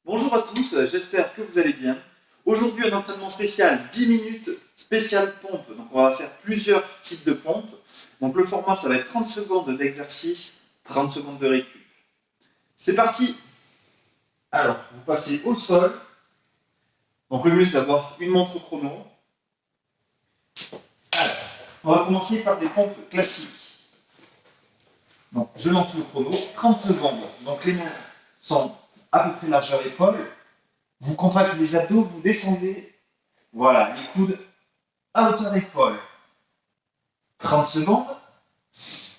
Bonjour à tous, j'espère que vous allez bien. Aujourd'hui, un entraînement spécial 10 minutes, spécial pompe. Donc, on va faire plusieurs types de pompes. Donc, le format, ça va être 30 secondes d'exercice, 30 secondes de récup. C'est parti. Alors, vous passez au sol. Donc, le mieux, c'est d'avoir une montre chrono. Alors, on va commencer par des pompes classiques. Donc, je lance le chrono, 30 secondes. Donc, les mains sont à peu près largeur épaule. Vous contractez les abdos, vous descendez. Voilà, les coudes à hauteur épaule. 30 secondes.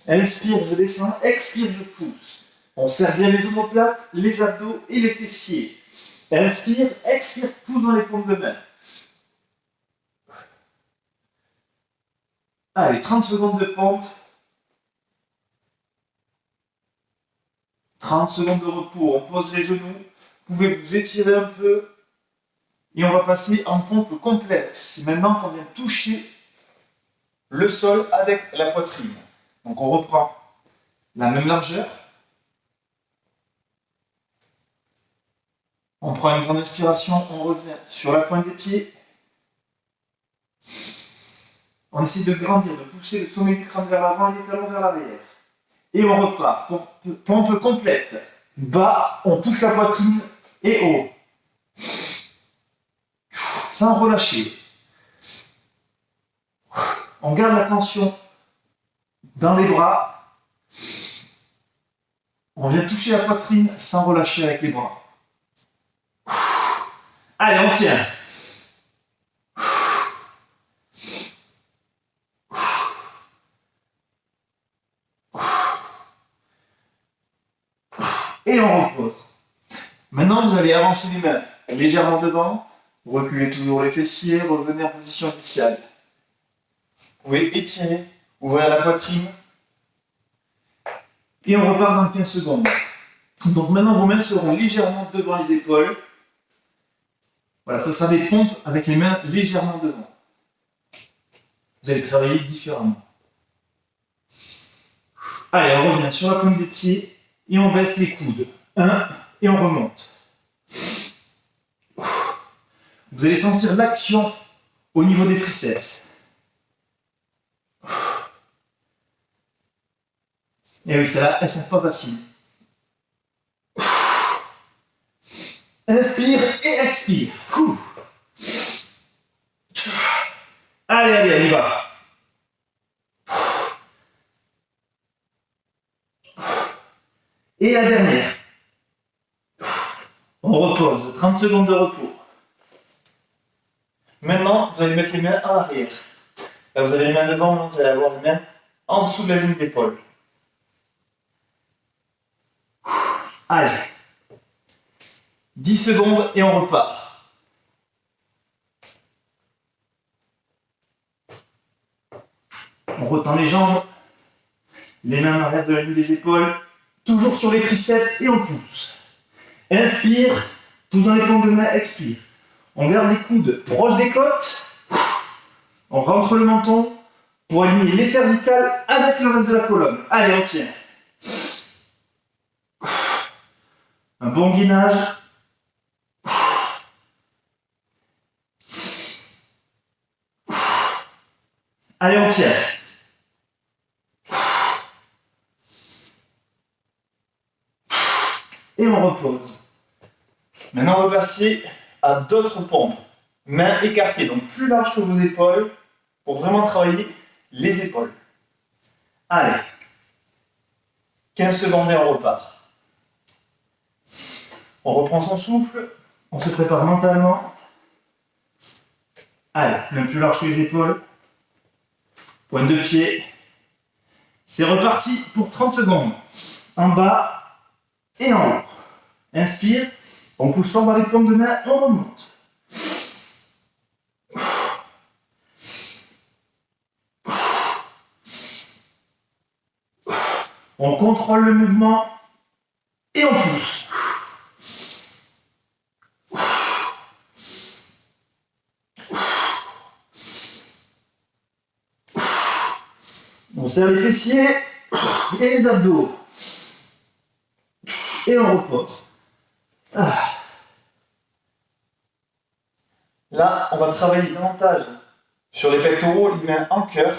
Inspire, je descends. Expire, je pousse. On serre bien les omoplates, les abdos et les fessiers. Inspire, expire, pousse dans les paumes de main. Allez, 30 secondes de pompe. 30 secondes de repos. On pose les genoux. Vous pouvez vous étirer un peu. Et on va passer en pompe complète. C'est maintenant qu'on vient toucher le sol avec la poitrine. Donc on reprend la même largeur. On prend une grande inspiration, on revient sur la pointe des pieds. On essaie de grandir, de pousser le sommet du crâne vers l'avant et les talons vers l'arrière. Et on repart. Pompe complète. Bas, on touche la poitrine et haut. Sans relâcher. On garde la tension dans les bras. On vient toucher la poitrine sans relâcher avec les bras. Allez, on tient. Et on repose. Maintenant, vous allez avancer les mains légèrement devant. Reculez toujours les fessiers, revenez en position initiale. Vous pouvez étirer, ouvrir la poitrine. Et on repart dans 15 secondes. Donc maintenant, vos mains seront légèrement devant les épaules. Voilà, ça sera des pompes avec les mains légèrement devant. Vous allez travailler différemment. Allez, on revient sur la pointe des pieds et on baisse les coudes. 1 et on remonte. Vous allez sentir l'action au niveau des triceps. Et oui, celles-là, elles ne sont pas faciles. Inspire et expire. Allez, on y va. Et la dernière. On repose. 30 secondes de repos. Maintenant, vous allez mettre les mains en arrière. Là, vous avez les mains devant, maintenant vous allez avoir les mains en dessous de la ligne d'épaule. Allez. 10 secondes et on repart. On retend les jambes, les mains en arrière de la ligne des épaules, toujours sur les triceps et on pousse. Inspire, pousse dans les paumes de main, expire. On garde les coudes proches des côtes, on rentre le menton pour aligner les cervicales avec le reste de la colonne. Allez, on tient. Un bon gainage. Allez, on tient. Et on repose. Maintenant, on va passer à d'autres pompes. Mains écartées, donc plus larges que vos épaules, pour vraiment travailler les épaules. Allez. 15 secondes et on repart. On reprend son souffle. On se prépare mentalement. Allez, main plus large que les épaules. Pointe de pied. C'est reparti pour 30 secondes. En bas et en haut. Inspire. On pousse fort vers les paumes de main. On remonte. On contrôle le mouvement. Et on pousse. On serre les fessiers et les abdos. Et on repose. Là, on va travailler davantage sur les pectoraux, les mains en cœur,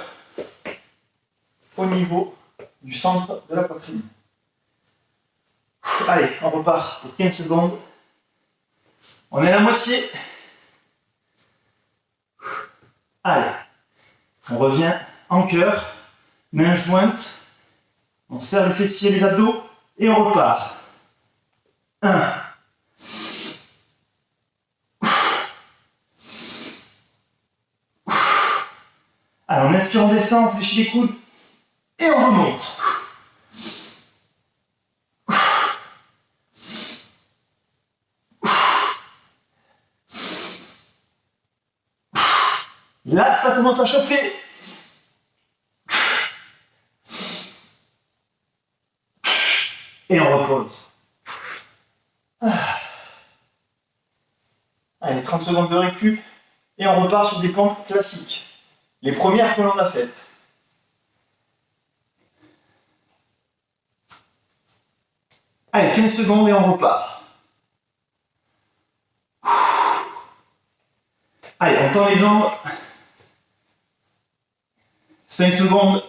au niveau du centre de la poitrine. Allez, on repart pour 15 secondes. On est à la moitié. Allez, on revient en cœur, mains jointes. On serre les fessiers, les abdos et on repart. 1. Allez, on inspire, on descend, on fléchit les coudes et on remonte. Là, ça commence à chauffer. Et on repose. Allez, 30 secondes de récup. Et on repart sur des pompes classiques. Les premières que l'on a faites. Allez, 15 secondes et on repart. Allez, on tend les jambes. 5 secondes.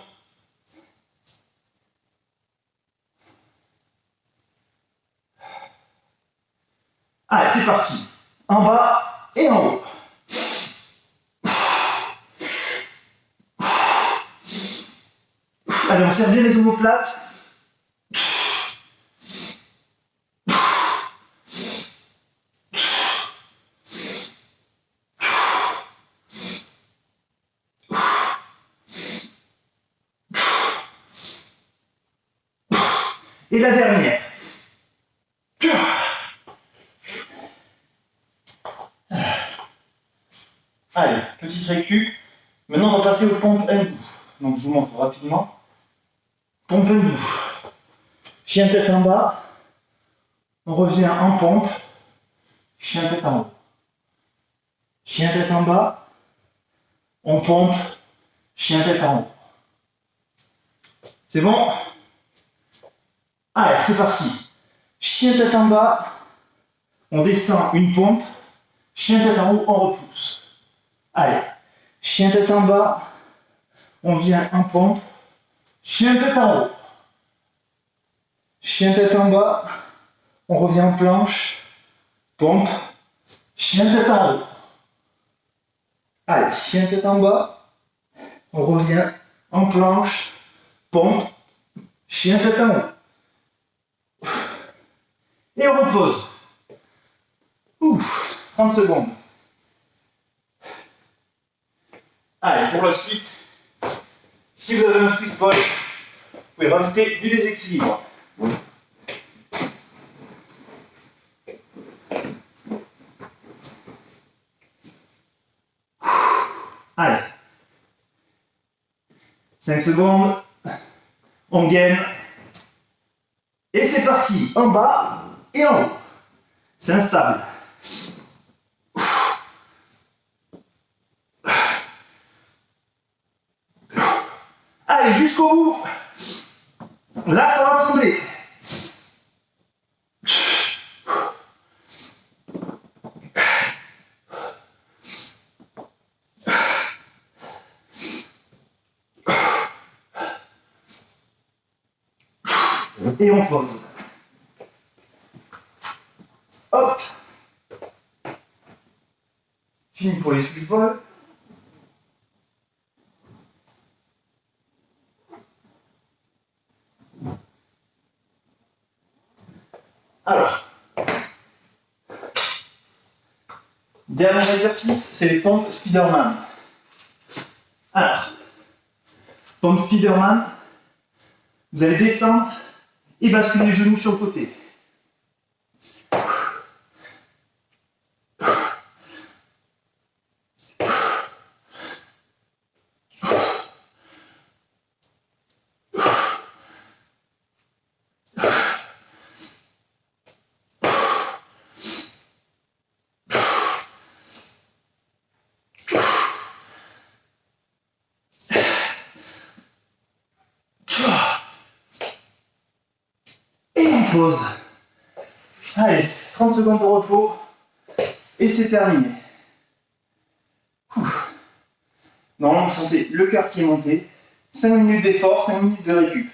Allez, c'est parti. En bas et en haut. Allez, on serre bien les omoplates. Et la dernière. Allez, petite récup. Maintenant, on va passer aux pompes hindou. Donc, je vous montre rapidement. Pompe hindou. Chien tête en bas. On revient en pompe. Chien tête en haut. Chien tête en bas. On pompe. Chien tête en haut. C'est bon? Allez, c'est parti. Chien tête en bas. On descend une pompe. Chien tête en haut, on repousse. Allez. Chien tête en bas. On vient en pompe. Chien tête en haut. Chien tête en bas. On revient en planche. Pompe. Chien tête en haut. Allez, chien tête en bas. On revient en planche. Pompe. Chien tête en haut. Et on repose. Ouf, 30 secondes. Allez, pour la suite, si vous avez un Swiss ball, vous pouvez rajouter du déséquilibre. Allez. 5 secondes. On gaine. Et c'est parti. En bas et en haut. C'est instable. Allez, jusqu'au bout. Là, ça va trembler. Et on pose. Hop. Fini pour les Swiss balls. Alors, dernier exercice, c'est les pompes Spiderman. Alors, pompe Spiderman, vous allez descendre et basculer les genoux sur le côté. Pause. Allez, 30 secondes de repos et c'est terminé. Normalement, vous sentez le cœur qui est monté, 5 minutes d'effort, 5 minutes de récup.